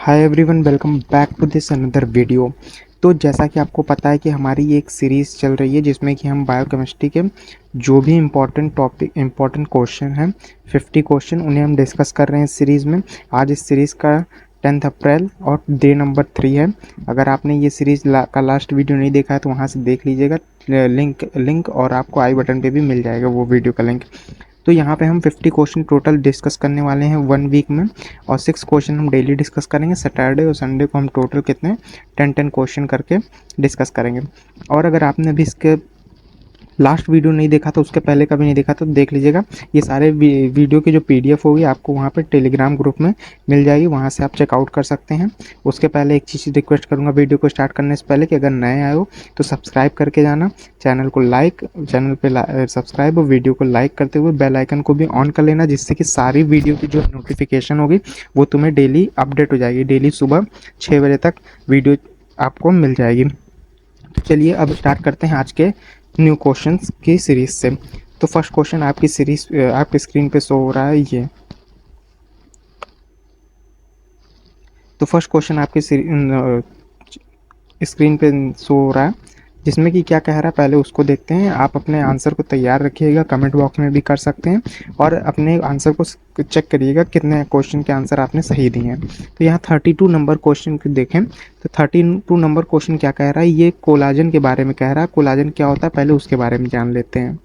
Hi everyone, welcome back to this another video. तो जैसा कि आपको पता है कि हमारी एक सीरीज़ चल रही है जिसमें कि हम बायोकेमिस्ट्री के जो भी इम्पोर्टेंट क्वेश्चन हैं 50 क्वेश्चन उन्हें हम डिस्कस कर रहे हैं इस सीरीज़ में। आज इस सीरीज़ का 10 अप्रैल और डे नंबर 3 है। अगर आपने ये सीरीज़ का लास्ट वीडियो नहीं देखा है तो वहाँ से देख लीजिएगा, लिंक और आपको आई बटन पे भी मिल जाएगा वो वीडियो का लिंक। तो यहाँ पे हम 50 क्वेश्चन टोटल डिस्कस करने वाले हैं 1 वीक में, और 6 क्वेश्चन हम डेली डिस्कस करेंगे। सैटरडे और संडे को हम टोटल कितने 10 क्वेश्चन करके डिस्कस करेंगे। और अगर आपने अभी इसके लास्ट वीडियो नहीं देखा तो उसके पहले का भी नहीं देखा तो देख लीजिएगा। ये सारे वीडियो की जो PDF होगी आपको वहाँ पे टेलीग्राम ग्रुप में मिल जाएगी, वहाँ से आप चेकआउट कर सकते हैं। उसके पहले एक चीज़ रिक्वेस्ट करूँगा वीडियो को स्टार्ट करने से पहले कि अगर नए आए हो तो सब्सक्राइब करके जाना, चैनल पे सब्सक्राइब और वीडियो को लाइक करते हुए बेल आइकन को भी ऑन कर लेना, जिससे कि सारी वीडियो की जो नोटिफिकेशन होगी वो तुम्हें डेली अपडेट हो जाएगी। डेली सुबह 6 बजे तक वीडियो आपको मिल जाएगी। तो चलिए अब स्टार्ट करते हैं आज के न्यू क्वेश्चंस की सीरीज से। तो फर्स्ट क्वेश्चन आपकी सीरीज आपकी स्क्रीन पे शो हो रहा है ये। तो फर्स्ट क्वेश्चन आपकी स्क्रीन पे शो हो रहा है, जिसमें कि क्या कह रहा है पहले उसको देखते हैं। आप अपने आंसर को तैयार रखिएगा, कमेंट बॉक्स में भी कर सकते हैं, और अपने आंसर को चेक करिएगा कितने क्वेश्चन के आंसर आपने सही दिए हैं। तो यहाँ 32 नंबर क्वेश्चन को देखें तो 32 नंबर क्वेश्चन क्या कह रहा है, ये कोलाजन के बारे में कह रहा है। कोलाजन क्या होता है पहले उसके बारे में जान लेते हैं।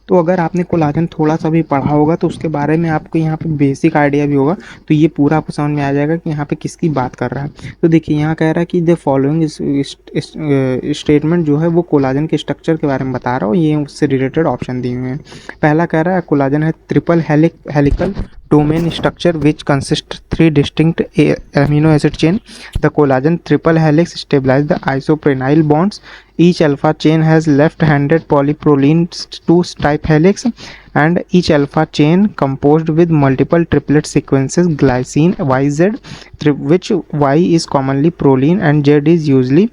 तो अगर आपने कोलाजन थोड़ा सा भी पढ़ा होगा तो उसके बारे में आपको यहाँ पे बेसिक आइडिया भी होगा, तो ये पूरा आपको समझ में आ जाएगा कि यहाँ पे किसकी बात कर रहा है। तो देखिए यहाँ कह रहा है कि द फॉलोइंग स्टेटमेंट जो है वो कोलाजन के स्ट्रक्चर के बारे में बता रहा हूँ, ये उससे रिलेटेड ऑप्शन दिए हुए हैं। पहला कह रहा है कोलाजन है triple helical domain structure which consists 3 distinct amino acid chain. The collagen triple helix stabilize the isoprenyl bonds. Each alpha chain has left-handed polyproline 2 type helix, and each alpha chain composed with multiple triplet sequences glycine YZ, which Y is commonly proline and Z is usually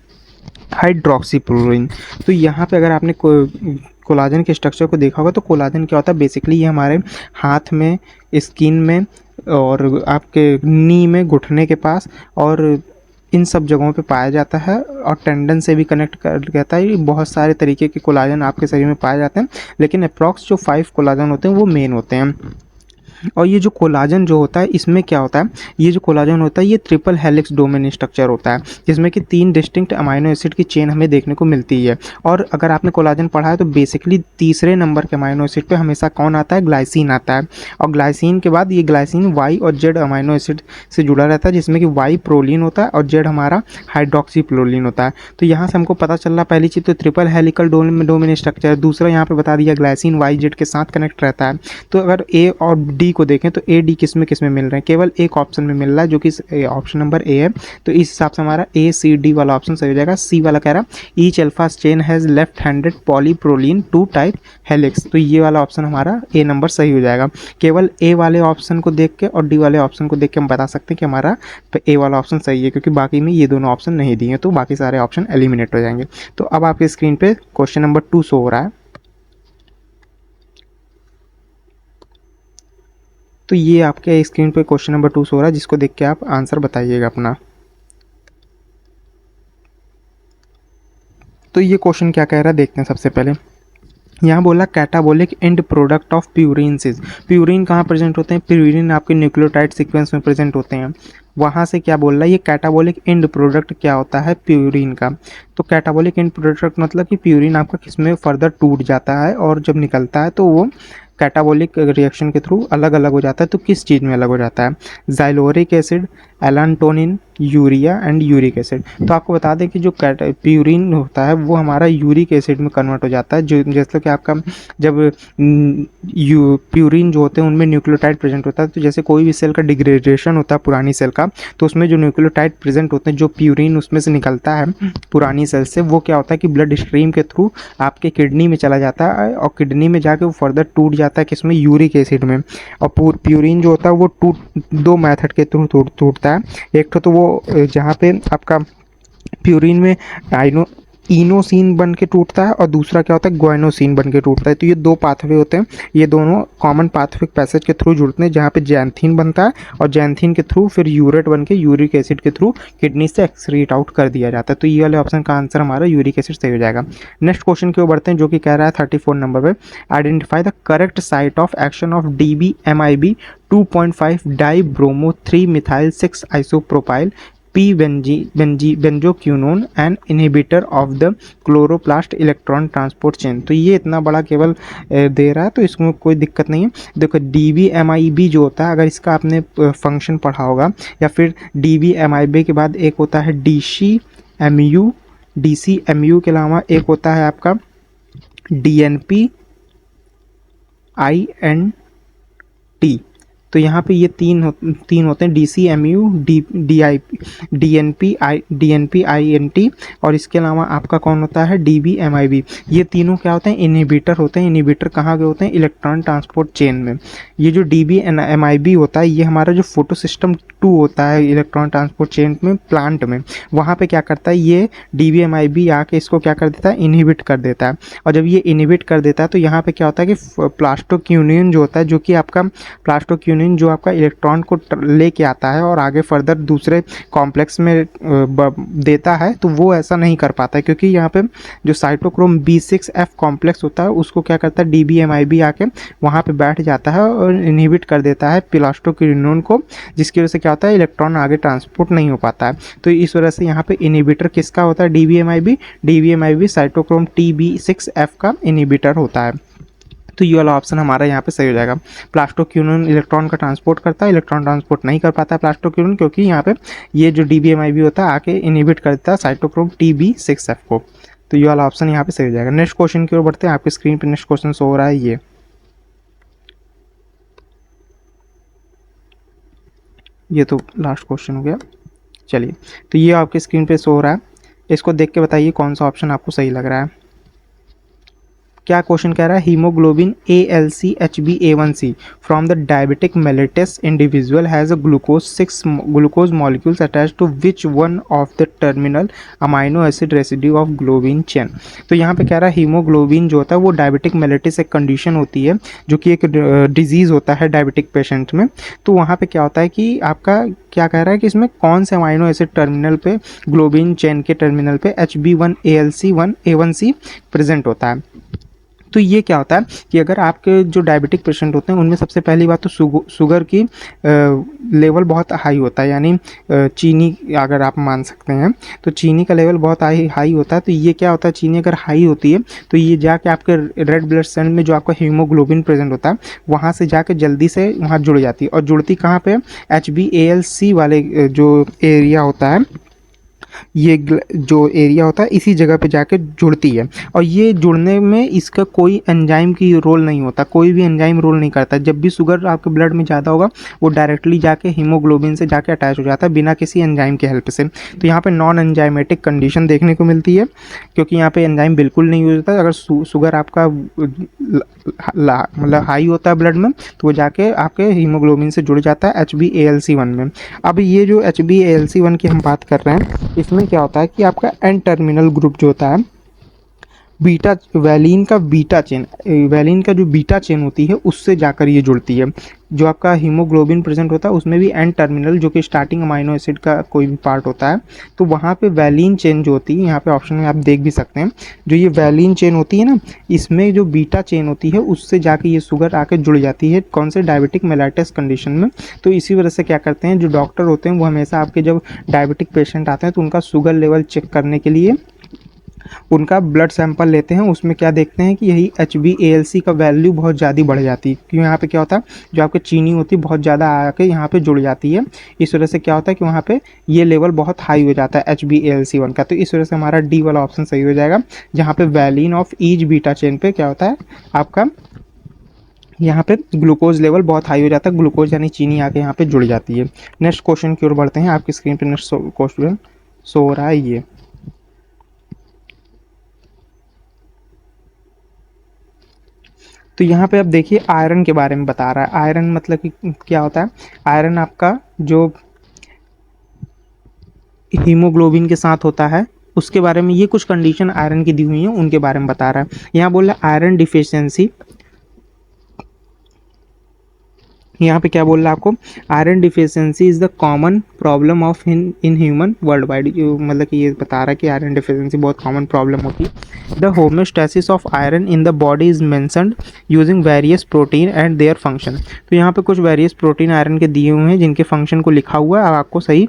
हाइड्रोक्सीप्रोलिन। तो यहाँ पे अगर आपने collagen के structure को देखा होगा तो कोलाजन क्या होता है बेसिकली, ये हमारे हाथ में, स्किन में, और आपके नी में, घुटने के पास, और इन सब जगहों पे पाया जाता है, और टेंडन से भी कनेक्ट कर जाता है। बहुत सारे तरीके के कोलाजन आपके शरीर में पाए जाते हैं, लेकिन अप्रॉक्स जो 5 कोलाजन होते हैं वो मेन होते हैं। और ये जो कोलाजन जो होता है इसमें क्या होता है, ये जो कोलाजन होता है ये ट्रिपल हेलिक्स डोमेन स्ट्रक्चर होता है, जिसमें कि 3 डिस्टिंक्ट अमाइनो एसिड की चेन हमें देखने को मिलती है। और अगर आपने कोलाजन पढ़ा है तो बेसिकली तीसरे नंबर के अमाइनो एसिड पे हमेशा कौन आता है, ग्लाइसिन आता है। और ग्लाइसिन के बाद ये ग्लाइसिन वाई और जेड अमाइनो एसिड से जुड़ा रहता है, जिसमें कि वाई प्रोलिन होता है और जेड हमारा हाइड्रोक्सी प्रोलिन होता है। तो यहाँ से हमको पता चल रहा पहली चीज़ तो ट्रिपल हेलिकल डोमेन स्ट्रक्चर, दूसरा यहाँ पे बता दिया ग्लाइसिन वाई जेड के साथ कनेक्ट रहता है। तो अगर ए और डी को देखें तो ए डी किस में मिल रहे हैं, केवल एक ऑप्शन में मिल रहा है जो कि ऑप्शन नंबर ए है। तो इस हिसाब से हमारा ए सी डी वाला ऑप्शन सही हो जाएगा। सी वाला कह रहा है each alpha chain has left handed polyproline 2 type helix, तो ये वाला ऑप्शन हमारा ए नंबर सही हो जाएगा। केवल ए वाले ऑप्शन को देख के और डी वाले ऑप्शन को देख के हम बता सकते हैं कि हमारा ए वाला ऑप्शन सही है, क्योंकि बाकी में ये दोनों ऑप्शन नहीं दिए, तो बाकी सारे ऑप्शन एलिमिनेट हो जाएंगे। तो अब आपकी स्क्रीन पे क्वेश्चन नंबर 2 शो हो रहा है। तो ये आपके स्क्रीन पे क्वेश्चन नंबर 2 शो हो रहा है, जिसको देख के आप आंसर बताइएगा अपना। तो ये क्वेश्चन क्या कह रहा है देखते हैं। सबसे पहले यहाँ बोला catabolic and product of purines. Purine कहाँ प्रेजेंट होते हैं, प्यूरिन आपके न्यूक्लियोटाइड सीक्वेंस में प्रेजेंट होते हैं। वहाँ से क्या बोल रहा है, ये कैटाबोलिक एंड प्रोडक्ट क्या होता है प्यूरिन का। तो कैटाबोलिक एंड प्रोडक्ट मतलब कि प्यूरिन आपका किसमें फर्दर टूट जाता है, और जब निकलता है तो वो कैटाबोलिक रिएक्शन के थ्रू अलग अलग हो जाता है। तो किस चीज़ में अलग हो जाता है, xyloric acid, allantoin, urea and uric acid. तो आपको बता दें कि जो प्यूरिन होता है वो हमारा यूरिक एसिड में कन्वर्ट हो जाता है। जो जैसे कि आपका जब प्यूरिन जो होते हैं उनमें न्यूक्लियोटाइड प्रेजेंट होता है, तो जैसे कोई भी सेल का डिग्रेडेशन होता है पुरानी सेल का, तो उसमें जो न्यूक्लियोटाइड प्रेजेंट होते हैं, जो प्यूरिन उसमें से निकलता है पुरानी सेल से, वो क्या होता है कि ब्लड स्ट्रीम के थ्रू आपके किडनी में चला जाता है, और किडनी में जाके वो फर्दर टूट जाता है किसमें, यूरिक एसिड में। और प्यूरिन जो होता है वो 2 मेथड के थ्रू टूटता है। एक तो वो जहाँ पे आपका प्यूरिन में इनोसिन बन के टूटता है और दूसरा क्या होता है, ग्वाइनोसिन बन के टूटता है। तो ये दो पाथवे होते हैं, ये दोनों कॉमन पाथवे पैसेज के थ्रू जुड़ते हैं, जहाँ पे जैंथीन बनता है और जैंथीन के थ्रू फिर यूरेट बन के यूरिक एसिड के थ्रू किडनी से एक्सक्रीट आउट कर दिया जाता है। तो ये वाले ऑप्शन का आंसर हमारा यूरिक एसिड सही हो जाएगा। नेक्स्ट क्वेश्चन की ओर बढ़ते हैं, जो कि कह रहा है 34 नंबर पे, identify the correct site of action of DBMIB 2.5 die bromo 3 methyl 6 isopropyl P benzoquinone and inhibitor of the chloroplast electron transport chain. तो ये इतना बड़ा केवल दे रहा है, तो इसमें कोई दिक्कत नहीं है। देखो DBMIB जो होता है, अगर इसका आपने फंक्शन पढ़ा होगा, या फिर DBMIB के बाद एक होता है DCMU के अलावा एक होता है आपका DNPINT। तो यहाँ पे ये तीन होते हैं, DCMU, DNPINT, और इसके अलावा आपका कौन होता है, DBMIB। ये तीनों क्या होते हैं, इनहिबिटर होते हैं। इनहिबिटर कहाँ के होते हैं, इलेक्ट्रॉन ट्रांसपोर्ट चेन में। ये जो DBMIB होता है, ये हमारा जो फोटो सिस्टम 2 होता है इलेक्ट्रॉन ट्रांसपोर्ट चेन में प्लांट में, वहाँ पे क्या करता है, ये DBMIB आके इसको क्या कर देता है, इनहिबिट कर देता है। और जब ये इनहिबिट कर देता है तो यहाँ पे क्या होता है कि प्लास्टोक्यूनिन जो होता है, जो कि आपका प्लास्टोक्यूनिन जो आपका इलेक्ट्रॉन को लेके आता है और आगे फर्दर दूसरे कॉम्प्लेक्स में देता है, तो वो ऐसा नहीं कर पाता है, क्योंकि यहाँ पे जो साइटोक्रोम B6F कॉम्प्लेक्स होता है, उसको क्या करता है, DBMIB आके वहाँ पे बैठ जाता है और इनहिबिट कर देता है प्लास्टोक्यूनिन को, जिसकी वजह से क्या होता है, इलेक्ट्रॉन आगे ट्रांसपोर्ट नहीं हो पाता है। तो इस वजह से यहाँ पे इनहिबिटर किसका होता है, DBMIB साइटोक्रोम TB6F का इनहिबिटर होता है। तो ये वाला ऑप्शन हमारा यहाँ पे सही हो जाएगा। प्लास्टोक्यूनिन इलेक्ट्रॉन का ट्रांसपोर्ट करता है, इलेक्ट्रॉन ट्रांसपोर्ट नहीं कर पाता है प्लास्टोक्यूनिन, क्योंकि यहाँ पे ये जो DBMIB होता है आके इनहिबिट कर देता है साइटोक्रोम TB6F को। तो ये वाला ऑप्शन यहाँ पे सही हो जाएगा। नेक्स्ट क्वेश्चन की ओर बढ़ते हैं। आपकी स्क्रीन पे नेक्स्ट क्वेश्चन शो हो रहा है, ये तो लास्ट क्वेश्चन हो गया। चलिए, तो ये आपकी स्क्रीन पे शो हो रहा है, इसको देख के बताइए कौन सा ऑप्शन आपको सही लग रहा है। क्या क्वेश्चन कह रहा है, haemoglobin ALC HbA1c from the diabetic mellitus individual has a glucose molecules attach to which one of the terminal amino acid residue of globin chain. तो यहाँ पे कह रहा है हीमोग्लोबिन जो होता है वो डायबिटिक मेलिटस एक कंडीशन होती है, जो कि एक डिजीज़ होता है डायबिटिक पेशेंट में। तो वहाँ पे क्या होता है कि आपका क्या कह रहा है कि इसमें कौन से अमाइनो एसिड टर्मिनल पे, ग्लोबिन चेन के टर्मिनल पे HbA1c प्रेजेंट होता है। तो ये क्या होता है कि अगर आपके जो डायबिटिक पेशेंट होते हैं उनमें सबसे पहली बात तो शुगर की लेवल बहुत हाई होता है, यानी चीनी अगर आप मान सकते हैं, तो चीनी का लेवल बहुत हाई होता है। तो ये क्या होता है, चीनी अगर हाई होती है तो ये जाके आपके रेड ब्लड सेल में जो आपका हीमोग्लोबिन प्रेजेंट होता है वहाँ से जाके जल्दी से वहाँ जुड़ जाती है। और जुड़ती कहाँ पे, HbALC वाले जो एरिया होता है, ये जो एरिया होता है इसी जगह पे जाके जुड़ती है। और ये जुड़ने में इसका कोई एंजाइम की रोल नहीं होता, कोई भी एंजाइम रोल नहीं करता। जब भी शुगर आपके ब्लड में ज़्यादा होगा वो डायरेक्टली जाके हीमोग्लोबिन से जाके अटैच हो जाता है बिना किसी एंजाइम के हेल्प से। तो यहाँ पे नॉन एंजाइमेटिक कंडीशन देखने को मिलती है, क्योंकि यहाँ पे एंजाइम बिल्कुल नहीं यूज होता। अगर शुगर आपका मतलब हाई होता है ब्लड में तो वो जाके आपके हीमोग्लोबिन से जुड़ जाता है HbALC1 में। अब ये जो HbALC1 की हम बात कर रहे हैं, इसमें क्या होता है कि आपका एन टर्मिनल ग्रुप जो होता है बीटा वैलिन का बीटा चेन, वैलिन का जो बीटा चेन होती है उससे जाकर ये जुड़ती है। जो आपका हीमोग्लोबिन प्रेजेंट होता है उसमें भी एन टर्मिनल जो कि स्टार्टिंग अमाइनो एसिड का कोई भी पार्ट होता है, तो वहाँ पे वैलिन चेन जो होती है, यहाँ पे ऑप्शन में आप देख भी सकते हैं, जो ये वैलिन चेन होती है ना, इसमें जो बीटा चेन होती है उससे जाके ये शुगर आके जुड़ जाती है कौन से, डायबिटिक मेलाइटिस कंडीशन में। तो इसी वजह से क्या करते हैं जो डॉक्टर होते हैं वो हमेशा आपके जब डायबिटिक पेशेंट आते हैं तो उनका शुगर लेवल चेक करने के लिए उनका ब्लड सैंपल लेते हैं, उसमें क्या देखते हैं कि यही HbALC का वैल्यू बहुत ज़्यादा बढ़ जाती है, क्योंकि यहाँ पे क्या होता है जो आपकी चीनी होती है बहुत ज़्यादा आके यहाँ पे जुड़ जाती है। इस वजह से क्या होता है कि वहाँ पे ये लेवल बहुत हाई हो जाता है HbALC1 का। तो इस वजह से हमारा डी वाला ऑप्शन सही हो जाएगा, जहाँ पे valine of each beta chain पे क्या होता है आपका यहाँ पे ग्लूकोज लेवल बहुत हाई हो जाता है, ग्लूकोज यानी चीनी आके यहाँ पे जुड़ जाती है। नेक्स्ट क्वेश्चन की ओर बढ़ते हैं। आपकी स्क्रीन पे नेक्स्ट क्वेश्चन शो हो रहा है, ये तो यहाँ पे आप देखिए आयरन के बारे में बता रहा है। आयरन मतलब कि क्या होता है, आयरन आपका जो हीमोग्लोबिन के साथ होता है उसके बारे में, ये कुछ कंडीशन आयरन की दी हुई हैं उनके बारे में बता रहा है। यहाँ बोल रहा है आयरन डिफिशियंसी, यहाँ पे क्या बोल रहा है आपको, iron deficiency is the common problem of in human world wide, मतलब कि ये बता रहा है कि आयरन डिफिशियंसी बहुत कॉमन प्रॉब्लम होती है। The homeostasis of iron in the body is mentioned using various protein and their function. तो यहाँ पे कुछ वेरियस प्रोटीन आयरन के दिए हुए हैं जिनके फंक्शन को लिखा हुआ है, अब आपको सही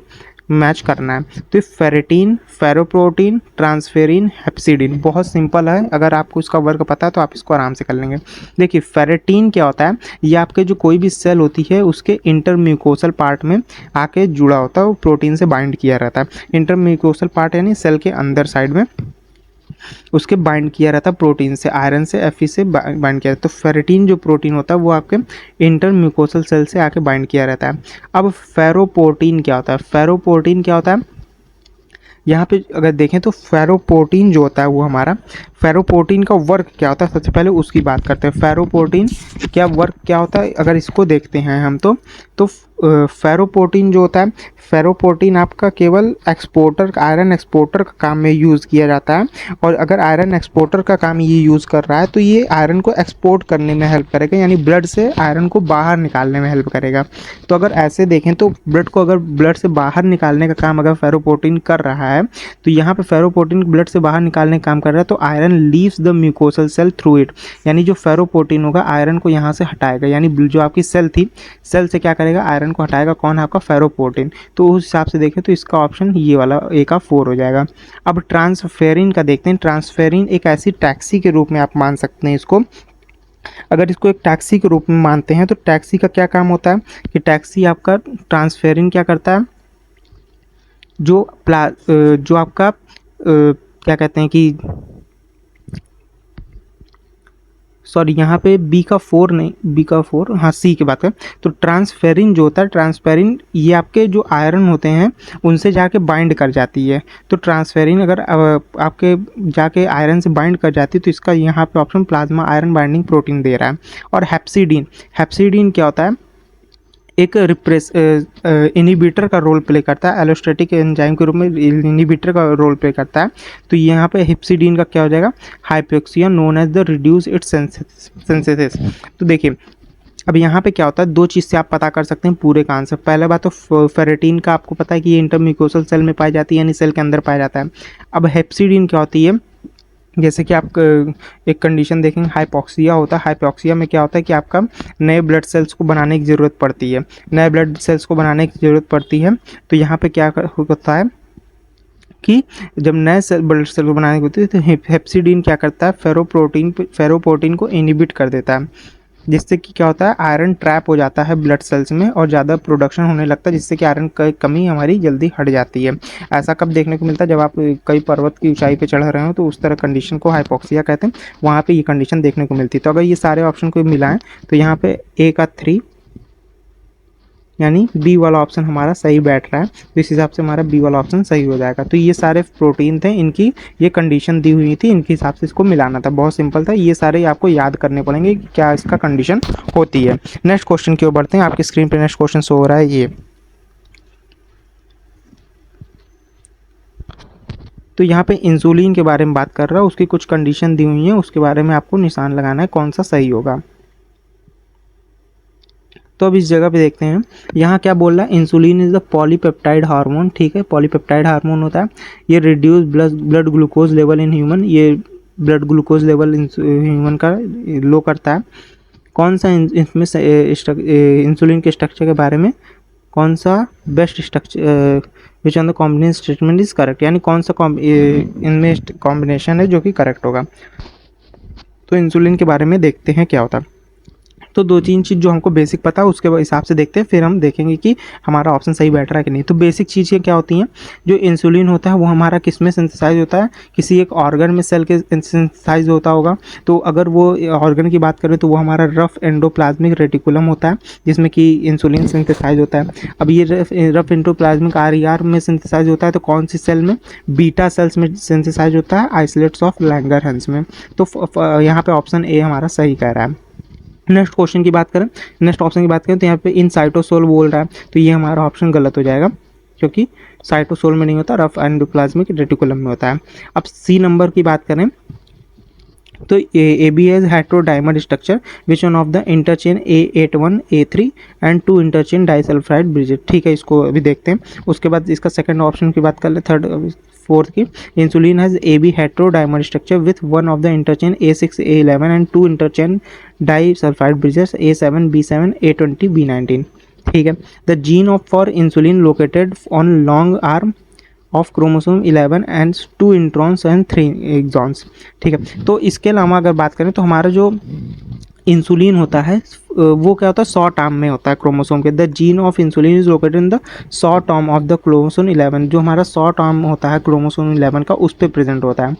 मैच करना है। तो फेरेटिन, फेरोप्रोटीन, ट्रांसफेरिन, हेप्सिडिन, बहुत सिंपल है, अगर आपको इसका वर्क पता है तो आप इसको आराम से कर लेंगे। देखिए फेरेटिन क्या होता है, ये आपके जो कोई भी सेल होती है उसके इंटरम्यूकोसल पार्ट में आके जुड़ा होता है, वो प्रोटीन से बाइंड किया रहता है। इंटरम्यूकोसल पार्ट यानी सेल के अंदर साइड में उसके बाइंड किया रहता है प्रोटीन से, आयरन से, Fe से बाइंड किया रहता है। तो फेरेटिन जो प्रोटीन होता है वो आपके इंटरम्यूकोसल सेल से आके बाइंड किया रहता है। अब फेरोपोर्टीन क्या होता है, फेरोपोर्टीन क्या होता है, यहाँ पे अगर देखें तो फेरोपोर्टीन जो होता है वो हमारा, फेरोपोर्टीन का वर्क क्या होता है सबसे पहले उसकी बात करते हैं। फेरोपोर्टीन क्या वर्क क्या होता है, अगर इसको देखते हैं हम तो फेरोपोर्टीन जो होता है, फेरोपोर्टीन आपका केवल एक्सपोर्टर, आयरन एक्सपोर्टर का काम में यूज़ किया जाता है। और अगर आयरन एक्सपोर्टर का काम ये यूज़ कर रहा है तो ये आयरन को एक्सपोर्ट करने में हेल्प करेगा, यानी ब्लड से आयरन को बाहर निकालने में हेल्प करेगा। तो अगर ऐसे देखें तो ब्लड को, अगर ब्लड से बाहर निकालने का काम अगर फेरोपोर्टीन कर रहा है तो यहाँ पे फेरोपोर्टीन ब्लड से बाहर निकालने का काम कर रहा है, तो iron leaves the mucosal cell through it, यानी जो फेरोपोर्टीन होगा आयरन को यहाँ से हटाएगा, यानी जो आपकी सेल थी, सेल से क्या करेगा, आयरन को हटाएगा, कौन है आपका फेरोपोर्टीन। तो उस हिसाब से देखें तो इसका ऑप्शन ये वाला ए का 4 हो जाएगा। अब ट्रांसफेरिन का देखते हैं। ट्रांसफेरिन एक ऐसी टैक्सी के रूप में आप मान सकते हैं इसको, अगर इसको एक टैक्सी के रूप में मानते हैं तो टैक्सी का क्या काम होता है कि टैक्सी आपका, ट्रांसफेरिन क्या करता है, जो आपका क्या कहते हैं कि, सॉरी यहाँ पे बी का 4 नहीं, बी का 4, हाँ सी की बात करें तो ट्रांसफेरिन जो होता है, ट्रांसफेरिन ये आपके जो आयरन होते हैं उनसे जाके बाइंड कर जाती है। तो ट्रांसफेरिन अगर आपके जाके आयरन से बाइंड कर जाती है तो इसका यहाँ पे option plasma iron binding protein दे रहा है। और हेप्सिडीन, हेप्सिडीन क्या होता है, एक इनिबिटर का रोल प्ले करता है, एलोस्टेटिक एंजाइम के रूप में इनिबिटर का रोल प्ले करता है। तो यहाँ पे हिप्सिडीन का क्या हो जाएगा, hypoxia known as the reduce its synthesis. तो देखिए अब यहाँ पे क्या होता है, दो चीज़ से आप पता कर सकते हैं पूरे का आंसर। पहला बात तो फेरेटिन का आपको पता है कि ये इंटरम्यूकोसल सेल में पाई जाती है, यानी सेल के अंदर पाया जाता है। अब हेप्सिडीन क्या होती है, जैसे कि आप एक कंडीशन देखेंगे, हाइपोक्सिया होता है। हाइपोक्सिया में क्या होता है कि आपका नए ब्लड सेल्स को बनाने की ज़रूरत पड़ती है, नए ब्लड सेल्स को बनाने की ज़रूरत पड़ती है। तो यहाँ पे क्या होता है कि जब नए ब्लड सेल को बनाने की होती है तो हेप्सिडीन क्या करता है, फेरोपोर्टीन को इनिबिट कर देता है, जिससे कि क्या होता है, आयरन ट्रैप हो जाता है ब्लड सेल्स में और ज़्यादा प्रोडक्शन होने लगता है, जिससे कि आयरन की कमी हमारी जल्दी हट जाती है। ऐसा कब देखने को मिलता है, जब आप कई पर्वत की ऊंचाई पे चढ़ रहे हो तो उस तरह कंडीशन को हाइपोक्सिया कहते हैं, वहाँ पे ये कंडीशन देखने को मिलती है। तो अगर ये सारे ऑप्शन को मिलाएं तो यहाँ पे ए का 3 यानी बी वाला ऑप्शन हमारा सही बैठ रहा है। तो इस हिसाब से हमारा बी वाला ऑप्शन सही हो जाएगा। तो ये सारे प्रोटीन थे, इनकी ये कंडीशन दी हुई थी, इनके हिसाब से इसको मिलाना था। बहुत सिंपल था, ये सारे आपको याद करने पड़ेंगे कि क्या इसका कंडीशन होती है। नेक्स्ट क्वेश्चन की ओर बढ़ते हैं। आपकी स्क्रीन पर नेक्स्ट क्वेश्चन शो हो रहा है ये। तो यहाँ पे इंसुलिन के बारे में बात कर रहा है, उसकी कुछ कंडीशन दी हुई है, उसके बारे में आपको निशान लगाना है कौन सा सही होगा। तो अब इस जगह पे देखते हैं, यहाँ क्या बोल रहा है, insulin is the polypeptide hormone. ठीक है, पॉलीपेप्टाइड हार्मोन होता है, ये reduce blood glucose level in human, ये ब्लड ग्लूकोज लेवल ह्यूमन का लो करता है। कौन सा इसमें इंसुलिन के स्ट्रक्चर के बारे में, कौन सा best structure which on the combination statement is correct, यानी कौन सा इनमें कॉम्बिनेशन है जो कि करेक्ट होगा। तो इंसुलिन के बारे में देखते हैं क्या होता है। तो 2-3 चीज़ जो हमको बेसिक पता है उसके हिसाब से देखते हैं, फिर हम देखेंगे कि हमारा ऑप्शन सही बैठ रहा है कि नहीं। तो बेसिक चीज़ें क्या होती हैं, जो इंसुलिन होता है वो हमारा किस में सिंथेसाइज होता है, किसी एक ऑर्गन में सेल के सिंथेसाइज होता होगा। तो अगर वो ऑर्गन की बात करें तो वो हमारा रफ एंडोप्लाज्मिक रेटिकुलम होता है, जिसमें कि इंसुलिन सिंथेसाइज होता है। अब ये रफ एंडोप्लाज्मिक RER में सिंथेसाइज होता है, तो कौन सी सेल में, बीटा सेल्स में सिंथेसाइज होता है, आइसोलेट्स ऑफ लैंगरहंस में। तो यहाँ पे ऑप्शन ए हमारा सही कह रहा है। नेक्स्ट क्वेश्चन की बात करें, नेक्स्ट ऑप्शन की बात करें तो यहाँ पे इन साइटोसोल बोल रहा है, तो ये हमारा ऑप्शन गलत हो जाएगा। क्योंकि साइटोसोल में नहीं होता, रफ एंडोप्लाज्मिक रेटिकुलम में होता है। अब सी नंबर की बात करें तो A B has heterodimer structure which one of the interchain A81 A3 and 2 interchain disulphide bridges. ठीक है, इसको अभी देखते हैं। उसके बाद इसका सेकंड ऑप्शन की बात कर ले, थर्ड फोर्थ की, insulin has A B heterodimer structure with one of the interchain A6 A11 and 2 interchain disulphide bridges A7 B7 A20 B19। ठीक है, the gene of for insulin located on long arm of chromosome 11 and 2 introns and 3 exons. ठीक है, तो इसके अलावा अगर बात करें तो हमारा जो इंसुलिन होता है वो क्या होता है, शॉर्ट आर्म में होता है क्रोमोसोम के। The gene of insulin is located in the short arm of the chromosome 11। जो हमारा शॉर्ट आर्म होता है क्रोमोसोम 11 का, उस पर प्रेजेंट होता है।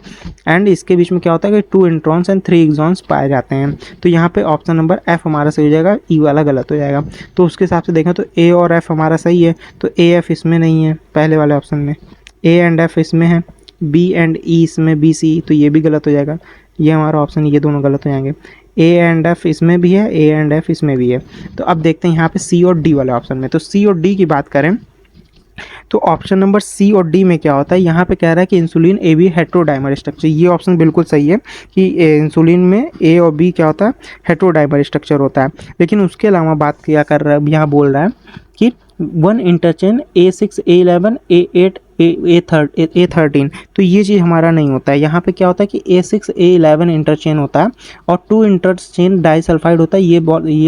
एंड इसके बीच में क्या होता है कि 2 इंट्रॉन्स एंड 3 एक्सॉन्स पाए जाते हैं। तो यहाँ पे ऑप्शन नंबर एफ हमारा सही हो जाएगा, ई वाला गलत हो जाएगा। तो उसके हिसाब से देखें तो ए और एफ हमारा सही है, तो ए एफ इसमें नहीं है पहले वाले ऑप्शन में, ए एंड एफ इसमें है, बी एंड ई इसमें, बी सी, तो ये भी गलत हो जाएगा। ये हमारा ऑप्शन, ये दोनों गलत हो जाएंगे। ए एंड एफ इसमें भी है, ए एंड एफ इसमें भी है। तो अब देखते हैं यहाँ पे सी और डी वाले ऑप्शन में। तो सी और डी की बात करें तो ऑप्शन नंबर सी और डी में क्या होता है, यहाँ पे कह रहा है कि इंसुलिन ए बी हेटेरोडाइमर स्ट्रक्चर। ये ऑप्शन बिल्कुल सही है कि इंसुलिन में ए और बी क्या होता है, हेटेरोडाइमर स्ट्रक्चर होता है। लेकिन उसके अलावा बात क्या कर रहा है, यहाँ बोल रहा है कि 1 इंटरचेन A6 A11 A8 A13, तो ये चीज़ हमारा नहीं होता है। यहाँ पे क्या होता है कि A6 A11 इंटरचेन होता है और 2 इंटरचेन डाइसल्फाइड होता है। ये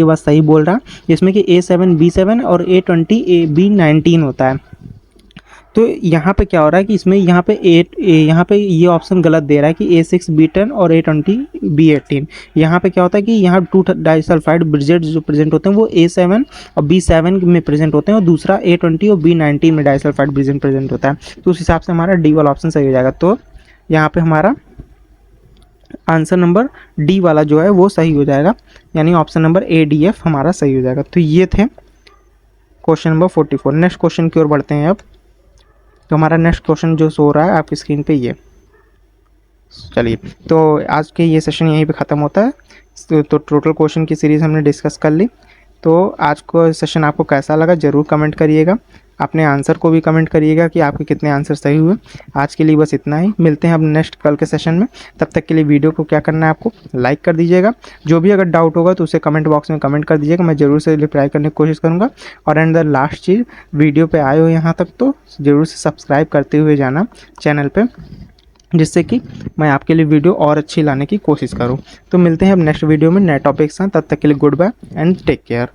बात सही बोल रहा है, जिसमें कि A7 B7 और A20 B19 होता है। तो यहाँ पे क्या हो रहा है कि इसमें यहाँ पे ये ऑप्शन गलत दे रहा है कि A6 B10 और A20 B18। यहाँ पे क्या होता है कि यहाँ 2 डाइसल्फाइड ब्रिजेट जो प्रेजेंट होते हैं वो A7 और B7 में प्रेजेंट होते हैं, और दूसरा A20 और B19 में डाइसल्फाइड ब्रिजेट प्रेजेंट होता है। तो उस हिसाब से हमारा डी वाला ऑप्शन सही हो जाएगा। तो यहाँ पे हमारा आंसर नंबर डी वाला जो है वो सही हो जाएगा, यानी ऑप्शन नंबर ADF हमारा सही हो जाएगा। तो ये थे क्वेश्चन नंबर 44। नेक्स्ट क्वेश्चन की ओर बढ़ते हैं अब। तो हमारा नेक्स्ट क्वेश्चन जो शो हो रहा है आपकी स्क्रीन पे, ये चलिए, तो आज के ये सेशन यहीं पे ख़त्म होता है। तो टोटल क्वेश्चन की सीरीज़ हमने डिस्कस कर ली। तो आज को सेशन आपको कैसा लगा ज़रूर कमेंट करिएगा। अपने आंसर को भी कमेंट करिएगा कि आपके कितने आंसर सही हुए। आज के लिए बस इतना ही, मिलते हैं अब नेक्स्ट कल के सेशन में। तब तक के लिए वीडियो को क्या करना है, आपको लाइक कर दीजिएगा। जो भी अगर डाउट होगा तो उसे कमेंट बॉक्स में कमेंट कर दीजिएगा, मैं ज़रूर से रिप्लाई करने की कोशिश करूँगा। और and the last cheese, video पे आए हो यहाँ तक तो ज़रूर से सब्सक्राइब करते हुए जाना चैनल पर, जिससे कि मैं आपके लिए वीडियो और अच्छी लाने की कोशिश करूँ। तो मिलते हैं अब नेक्स्ट वीडियो में नए टॉपिक के साथ। तब तक के लिए good bye and take care.